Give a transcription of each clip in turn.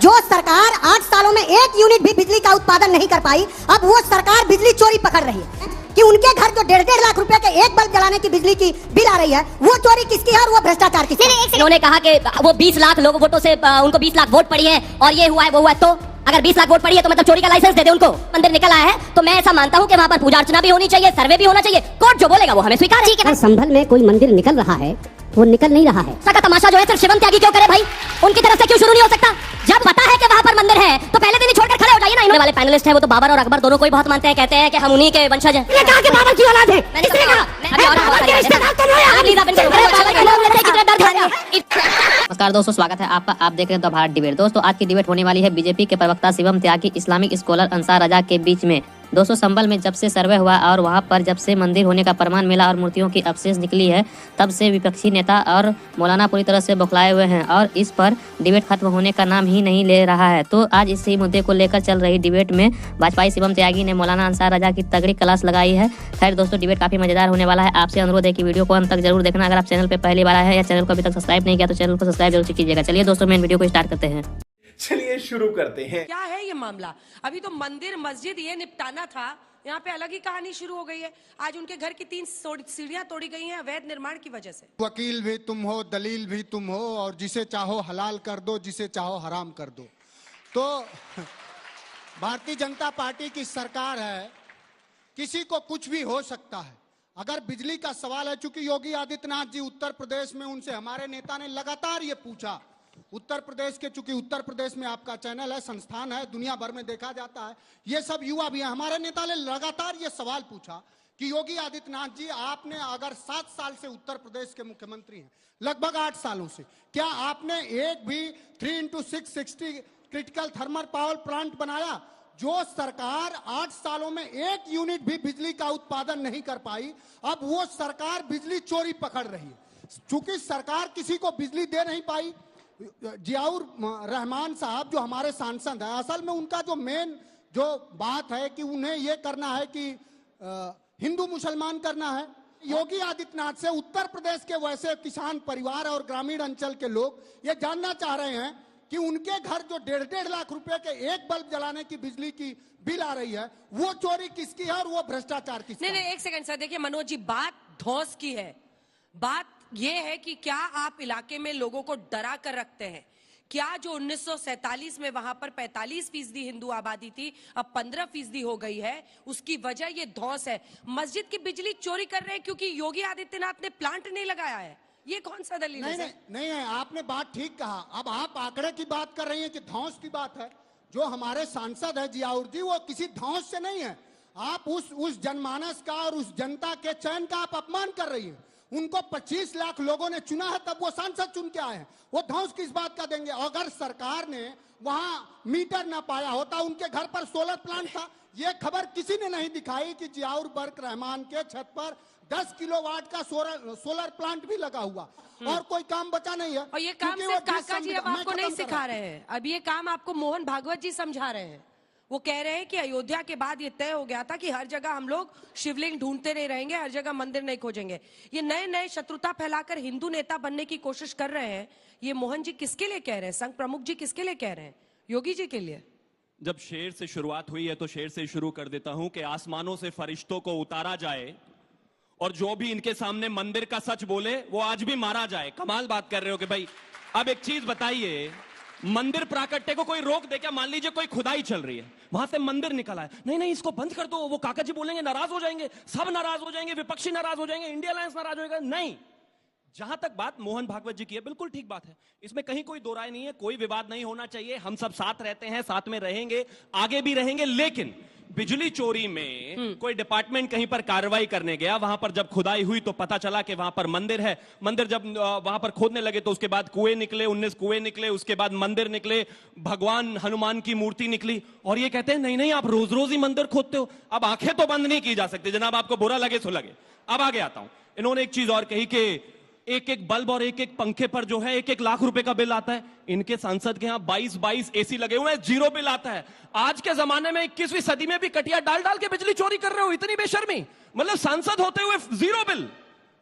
जो सरकार 8 सालों में 1 यूनिट भी बिजली का उत्पादन नहीं कर पाई, अब वो सरकार बिजली चोरी पकड़ रही है कि उनके घर जो 1.5 लाख रुपए के एक बल्ब जलाने की बिजली की बिल आ रही है, वो चोरी किसकी है और वो भ्रष्टाचार किसकी है। इन्होंने कहा कि वो 20 लाख लोग वोटों से उनको 20 लाख वोट पड़ी है और ये हुआ है वो हुआ है, तो अगर 20 लाख वोट पड़ी है तो मतलब चोरी का लाइसेंस दे दे उनको। मंदिर निकल आया है तो मैं ऐसा मानता हूँ कि वहाँ पर पूजा अर्चना भी होनी चाहिए, सर्वे भी होना चाहिए, कोर्ट जो बोलेगा वो हमें स्वीकार है। अगर संभल में कोई मंदिर निकल रहा है वो निकल नहीं रहा है, का तमाशा जो है सिर्फ शिवम त्यागी क्यों करे भाई, उनकी तरफ से क्यों शुरू नहीं हो सकता? जब पता है कि वहाँ पर मंदिर है तो पहले दिन ही छोड़कर खड़े हो जाइए ना। इन्होंने वाले पैनलिस्ट हैं वो तो बाबर और अकबर दोनों को ही बहुत मानते हैं, कहते हैं कि हम उन्हीं के वंशज हैं। ये कहा कि बाबर की औलाद है, मैंने कहा नमस्कार दोस्तों, स्वागत है आपका। आप देख रहे हैं द भारत डिबेट। दोस्तों आज की डिबेट होने वाली है बीजेपी के प्रवक्ता शिवम त्यागी इस्लामिक स्कॉलर अंसार रजा के बीच में। दोस्तों संभल में जब से सर्वे हुआ और वहां पर जब से मंदिर होने का प्रमाण मिला और मूर्तियों की अवशेष निकली है, तब से विपक्षी नेता और मौलाना पूरी तरह से बौखलाए हुए हैं और इस पर डिबेट खत्म होने का नाम ही नहीं ले रहा है। तो आज इसी मुद्दे को लेकर चल रही डिबेट में भाजपाई शिवम त्यागी ने मौलाना अंसार रजा की तगड़ी क्लास लगाई है। खैर दोस्तों डिबेट काफी मजेदार होने वाला है। आपसे अनुरोध है कि वीडियो को अंत तक जरूर देखना। अगर आप चैनल पर पहली बार आए हैं या चैनल को अभी तक सब्सक्राइब नहीं किया तो चैनल को सब्सक्राइब जरूर कीजिएगा। चलिए दोस्तों मेन वीडियो को स्टार्ट करते हैं। चलिए शुरू करते हैं। क्या है ये मामला? अभी तो मंदिर मस्जिद ये निपटाना था, यहाँ पे अलग ही कहानी शुरू हो गई है। आज उनके घर की 3 सीढ़ियां तोड़ी गई हैं अवैध निर्माण की वजह से। वकील भी तुम हो, दलील भी तुम हो और जिसे चाहो हलाल कर दो, जिसे चाहो हराम कर दो। तो भारतीय जनता पार्टी की सरकार है, किसी को कुछ भी हो सकता है। अगर बिजली का सवाल है, चूंकि योगी आदित्यनाथ जी उत्तर प्रदेश में, उनसे हमारे नेता ने लगातार ये पूछा, उत्तर प्रदेश के, चूंकि उत्तर प्रदेश में आपका चैनल है, संस्थान है, दुनिया भर में देखा जाता है, ये सब युवा भी हैं, हमारे नेता ने लगातार ये सवाल पूछा कि योगी आदित्यनाथ जी आपने अगर 7 साल से उत्तर प्रदेश के मुख्यमंत्री हैं, लगभग 8 सालों से, क्या आपने एक भी 3x660 critical thermal power plant बनाया? जो सरकार 8 सालों में 1 यूनिट भी बिजली का उत्पादन नहीं कर पाई, अब वो सरकार बिजली चोरी पकड़ रही है। चूंकि सरकार किसी को बिजली दे नहीं पाई, जियाउर रहमान साहब जो हमारे सांसद हैं, असल में उनका जो मेन जो बात है कि उन्हें ये करना है कि हिंदू मुसलमान करना है। योगी आदित्यनाथ से उत्तर प्रदेश के वैसे किसान परिवार और ग्रामीण अंचल के लोग ये जानना चाह रहे हैं कि उनके घर जो 1.5 लाख रुपए के एक बल्ब जलाने की बिजली की बिल आ रही है, वो चोरी किसकी है और वो भ्रष्टाचार किसका है? नहीं, एक सेकंड सर, देखिए मनोज जी, बात धौंस की है। बात ये है कि क्या आप इलाके में लोगों को डरा कर रखते हैं? क्या जो 1947 में वहां पर 45% हिंदू आबादी थी, अब 15% हो गई है, उसकी वजह ये धौंस है? मस्जिद की बिजली चोरी कर रहे हैं क्योंकि योगी आदित्यनाथ ने प्लांट नहीं लगाया है, ये कौन सा दलील है? नहीं है, आपने बात ठीक कहा। अब आप आंकड़े की बात कर रही हैं कि धौंस की बात है। जो हमारे सांसद है जियाउर जी, वो किसी धौंस से नहीं है। आप उस जनमानस का और उस जनता के चयन का आप अपमान कर रही हैं। उनको 25 लाख लोगों ने चुना है, तब वो सांसद चुन के आए हैं। वो धौंस किस बात का देंगे? अगर सरकार ने वहां मीटर ना पाया होता, उनके घर पर सोलर प्लांट था, ये खबर किसी ने नहीं दिखाई कि जियाउर बर्क रहमान के छत पर 10 किलोवाट का सोलर प्लांट भी लगा हुआ और कोई काम बचा नहीं है। और ये काम सिर्फ काका जी अब आपको नहीं सिखा रहे हैं, अब ये काम आपको मोहन भागवत जी समझा रहे हैं। वो कह रहे हैं कि अयोध्या के बाद ये तय हो गया था कि हर जगह हम लोग शिवलिंग ढूंढते नहीं रहेंगे, हर जगह मंदिर नहीं खोजेंगे। ये नए नए शत्रुता फैलाकर हिंदू नेता बनने की कोशिश कर रहे हैं। ये मोहन जी किसके लिए कह रहे हैं? संघ प्रमुख जी किसके लिए कह रहे हैं? योगी जी के लिए। जब शेर से शुरुआत हुई है तो शेर से शुरू कर देता हूं कि आसमानों से फरिश्तों को उतारा जाए और जो भी इनके सामने मंदिर का सच बोले वो आज भी मारा जाए। कमाल बात कर रहे हो कि भाई, अब एक चीज बताइए, मंदिर प्राकट्य को कोई रोक दे क्या? मान लीजिए कोई खुदाई चल रही है, वहां से मंदिर निकला है, नहीं इसको बंद कर दो, वो काका जी बोलेंगे, नाराज हो जाएंगे, सब नाराज हो जाएंगे, विपक्षी नाराज हो जाएंगे, इंडिया अलायंस नाराज हो जाएगा। नहीं, जहां तक बात मोहन भागवत जी की है, बिल्कुल ठीक बात है, इसमें कहीं कोई दो राय नहीं है, कोई विवाद नहीं होना चाहिए। हम सब साथ रहते हैं, साथ में रहेंगे, आगे भी रहेंगे। लेकिन बिजली चोरी में कोई डिपार्टमेंट कहीं पर कार्रवाई करने गया, वहां पर जब खुदाई हुई तो पता चला कि वहां पर मंदिर है। मंदिर जब वहां पर खोदने लगे तो उसके बाद कुएं निकले, 19 कुएं निकले, उसके बाद मंदिर निकले, भगवान हनुमान की मूर्ति निकली, और ये कहते हैं नहीं आप रोज रोज ही मंदिर खोदते हो। अब आंखें तो बंद नहीं की जा सकती जनाब, आपको बुरा लगे सो लगे। अब आगे आता हूं। इन्होंने एक चीज और कही कि एक बल्ब और एक पंखे पर जो है 1 लाख रुपए का बिल आता है। इनके सांसद के यहां 22 एसी लगे हुए हैं, 0 बिल आता है। आज के जमाने में 21वीं सदी में भी कटिया डाल के बिजली चोरी कर रहे हो, इतनी बेशर्मी। मतलब सांसद होते हुए 0 बिल।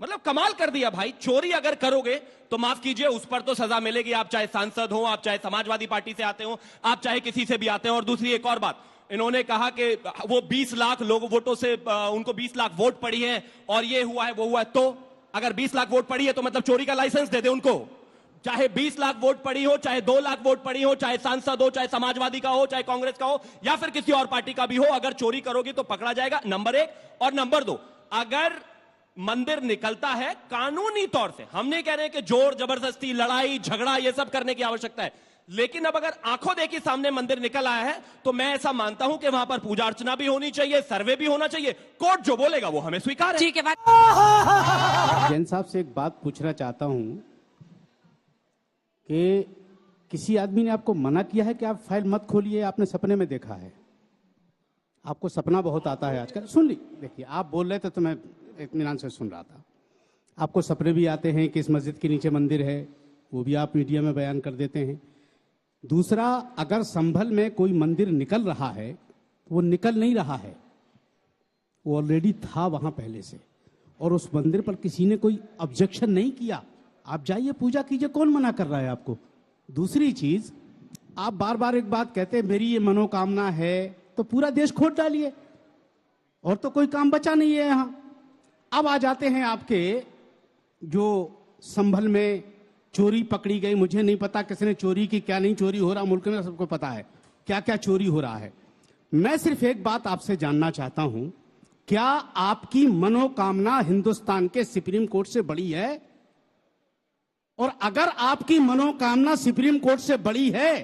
मतलब कमाल कर दिया भाई। चोरी अगर करोगे तो माफ कीजिए, उस पर तो सजा मिलेगी, आप चाहे सांसद हो, आप चाहे समाजवादी पार्टी से आते हो, आप चाहे किसी से भी आते हो। और दूसरी एक और बात, इन्होंने कहा कि वो 20 लाख लोग वोटों से उनको 20 लाख वोट पड़ी है और ये हुआ है वो हुआ है। तो अगर 20 लाख वोट पड़ी है तो मतलब चोरी का लाइसेंस दे दे उनको। चाहे 20 लाख वोट पड़ी हो, चाहे 2 लाख वोट पड़ी हो, चाहे सांसद हो, चाहे समाजवादी का हो, चाहे कांग्रेस का हो, या फिर किसी और पार्टी का भी हो, अगर चोरी करोगी तो पकड़ा जाएगा, नंबर 1। और नंबर 2, अगर मंदिर निकलता है कानूनी तौर से, हम नहीं कह रहे हैं कि जोर जबरदस्ती, लड़ाई झगड़ा ये सब करने की आवश्यकता है, लेकिन अब अगर आंखों देखी सामने मंदिर निकल आया है तो मैं ऐसा मानता हूं कि वहां पर पूजा अर्चना भी होनी चाहिए, सर्वे भी होना चाहिए। कोर्ट जो बोलेगा वो हमें स्वीकार है। ठीक है। जैन साहब से एक बात पूछना चाहता हूं कि किसी आदमी ने आपको मना किया है कि आप फाइल मत खोलिए, आपने सपने में देखा है? आपको सपना बहुत आता है आजकल। सुन ली, देखिए आप बोल रहे थे तो मैं इत्मीनान से सुन रहा था। आपको सपने भी आते हैं कि इस मस्जिद के नीचे मंदिर है, वो भी आप मीडिया में बयान कर देते हैं। दूसरा, अगर संभल में कोई मंदिर निकल रहा है, वो निकल नहीं रहा है, वो ऑलरेडी था वहां पहले से, और उस मंदिर पर किसी ने कोई ऑब्जेक्शन नहीं किया। आप जाइए पूजा कीजिए, कौन मना कर रहा है आपको? दूसरी चीज, आप बार बार एक बात कहते हैं मेरी ये मनोकामना है, तो पूरा देश खोद डालिए, और तो कोई काम बचा नहीं है यहां। अब आ जाते हैं आपके जो संभल में चोरी पकड़ी गई, मुझे नहीं पता किसने चोरी की, क्या नहीं चोरी हो रहा, मुल्क में सबको पता है क्या क्या चोरी हो रहा है। मैं सिर्फ एक बात आपसे जानना चाहता हूं, क्या आपकी मनोकामना हिंदुस्तान के सुप्रीम कोर्ट से बड़ी है? और अगर आपकी मनोकामना सुप्रीम कोर्ट से बड़ी है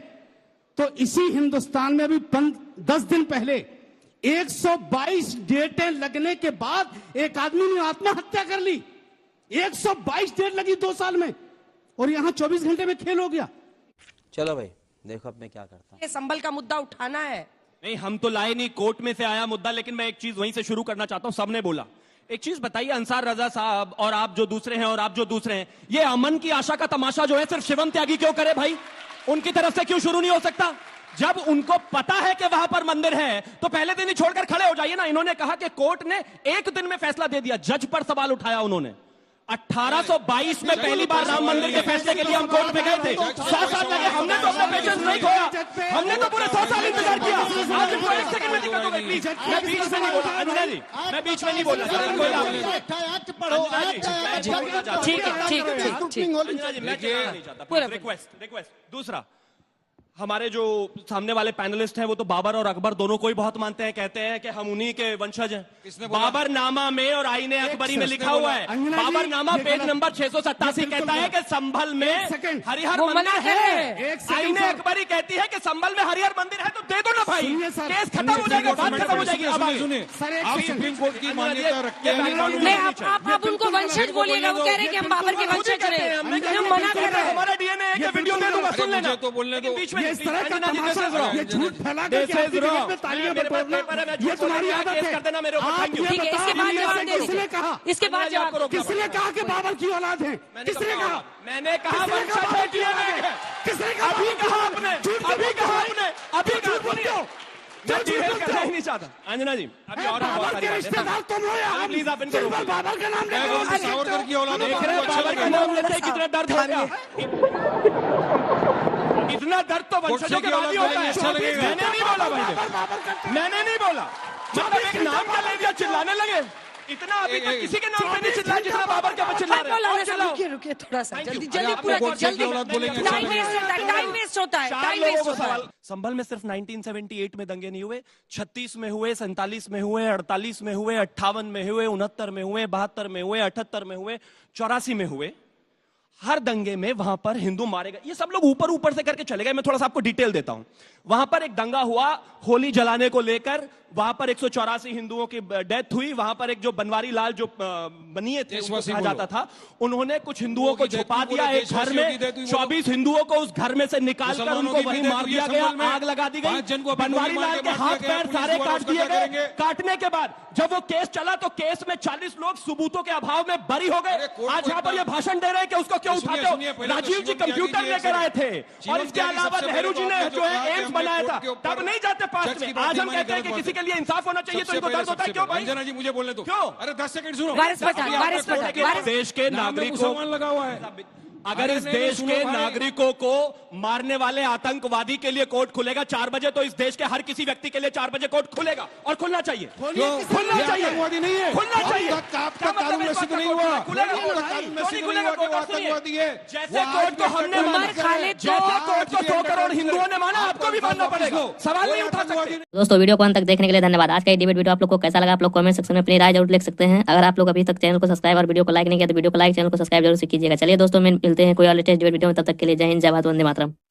तो इसी हिंदुस्तान में अभी 10 दिन पहले 122 डेटें लगने के बाद एक आदमी ने आत्महत्या कर ली। 122 डेट लगी 2 साल में, और यहां 24 घंटे में खेल हो गया। चलो भाई देखो अब मैं क्या करता हूं। संभल का मुद्दा उठाना है। नहीं, हम तो लाए नहीं, कोर्ट में से आया मुद्दा, लेकिन मैं एक चीज वहीं से शुरू करना चाहता हूं। सबने बोला, एक चीज बताइए, अंसार रजा साहब और आप जो दूसरे हैं और आप जो दूसरे हैं, ये अमन की आशा का तमाशा जो है सिर्फ शिवम त्यागी क्यों करे भाई? उनकी तरफ से क्यों शुरू नहीं हो सकता? जब उनको पता है कि वहां पर मंदिर है तो पहले दिन ही छोड़कर खड़े हो जाइए ना। इन्होंने कहा कि कोर्ट ने एक दिन में फैसला दे दिया, जज पर सवाल उठाया उन्होंने। 1822 में पहली बार राम मंदिर के फैसले के लिए हम कोर्ट में गए थे, 100 साल लगे, हमने तो अपना पेशेंस नहीं खोया, हमने तो पूरे 100 साल इंतजार किया। आज इनको 1 सेकंड में दिक्कत हो गई। प्लीज, मैं बीच में नहीं बोला अनुजा जी, मैं बीच में नहीं बोला। रिक्वेस्ट। दूसरा, हमारे जो सामने वाले पैनलिस्ट हैं वो तो बाबर और अकबर दोनों को ही बहुत मानते हैं, कहते हैं कि हम उन्हीं के वंशज हैं। बाबर नामा में और आईने अकबरी में लिखा हुआ है, बाबर नामा पेज नंबर 687 कहता है कि संभल में हरिहर मंदिर है। आईने अकबरी कहती है कि संभल में हरिहर मंदिर है, तो दे दो ना भाई, केस खत्म हो जाएगा, बात खत्म हो जाएगी। आप सुप्रीम कोर्ट की मान्यता रखते हैं। आप उनको वंशज बोलिएगा, वो कह रहे हैं कि हम बाबर के वंशज हैं, हम मना कर रहे हैं। हमारा डीएनए है, वीडियो दे दूंगा, सुन लेना। तो बोलने दो, बीच में इस तरह का तमाशा, ये झूठ फैला करके आपकी जगह में तालियां बटोरना, ये तुम्हारी आदत है। आप ये बताओ, किसने कहा? इसके बाद जवाब, किसने कहा कि बाबर की औलाद है? किसने कहा? मैंने कहा वंशज है, डीएनए है। किसने कहा? अभी कहा आपने, अभी कहा आपने, अभी कहा बोलते हो। मैं डिबेट करना ही नहीं चाहता। अंजना जी, अभी और बाबर के रिश्तेदार तुम हो या हम? प्लीज आप इनको रोकिए। बाबर का नाम सावरकर की औलाद देख रहे हैं बाबर का नाम लेते ही कितना दर्द हो गया। इतना दर्द तो वंशजों के बाद ही होता है। मैंने नहीं बोला भाई, मैंने नहीं बोला, मतलब एक नाम का ले दिया, चिल्लाने लगे। इतना अभी तक किसी के नाम पे नहीं चिल्लाया जितना बाबर के ऊपर चिल्ला रहे हैं। रुकिए थोड़ा सा, जल्दी पूरा जल्दी, टाइम वेस्ट होता है। संभल में सिर्फ 1978 में दंगे नहीं हुए, 36 में हुए, 47 में हुए, 48 में हुए, 58 में हुए, 69 में हुए, 72 में हुए, 78 में हुए, 84 में हुए। हर दंगे में वहां पर हिंदू मारे गए। ये सब लोग ऊपर ऊपर से करके चले गए। मैं थोड़ा सा आपको डिटेल देता हूं। वहां पर एक दंगा हुआ होली जलाने को लेकर, वहां पर 184 हिंदुओं की डेथ हुई। वहां पर एक जो बनवारी लाल जो बनिए थे उनको कहा जाता था, उन्होंने कुछ हिंदुओं को छुपा दिया एक घर में। 24 हिंदुओं को उस घर में से निकालकर उनको वहीं मार दिया गया, आग लगा दी गई। बनवारी लाल के हाथ पैर सारे काट दिए गए। काटने के बाद जब वो केस चला तो केस में 40 लोग सबूतों के अभाव में बरी हो गए। आज यहाँ पर ये भाषण दे रहे हैं कि उसको क्यों उठाते हो? राजीव जी कंप्यूटर लेकर आए थे, और इसके अलावा नेहरू जी ने जो है एम्स बनाया था, तब नहीं जाते पास में। आज हम कहते हैं कि किसी के लिए इंसाफ होना चाहिए, तो इनको दर्द होता है क्यों भाई? अंजना जी मुझे बोलने दो। क्यों? अरे 10 सेकंड सुनो। वारिस पठान, देश के नागरिकों मुसलमान लगा हुआ है। अगर इस देश के नागरिकों को मारने वाले आतंकवादी के लिए कोर्ट खुलेगा 4 बजे, तो इस देश के हर किसी व्यक्ति के लिए 4 बजे कोर्ट खुलेगा और खुलना चाहिए। खुलना चाहिए, आतंकवादी नहीं है, खुलना चाहिए। आपका कानून ऐसे तो नहीं हुआ, खुलेगा आतंकवादी है। जैसे कोर्ट को हमने माना, जैसे कोर्ट को 100 करोड़ हिंदुओं ने माना, आपको भी मानना पड़ेगा। सवाल नहीं उठा सकते। दोस्तों वीडियो को अंत तक देखने के लिए धन्यवाद। आज का ये डिबेट वीडियो आप लोग को कैसा लगा, आप लोग कमेंट सेक्शन में अपनी राय जरूर लिख सकते हैं। अगर आप लोग अभी तक चैनल को सब्सक्राइब और वीडियो को लाइक नहीं किया तो वीडियो को लाइक, चैनल को सब्सक्राइब जरूर से कीजिएगा। चलिए दोस्तों, मिलते हैं कोई और लेटेस्ट डिबेट वीडियो में, तब तक के लिए जय हिंद, जय भारत, वंदे मातरम।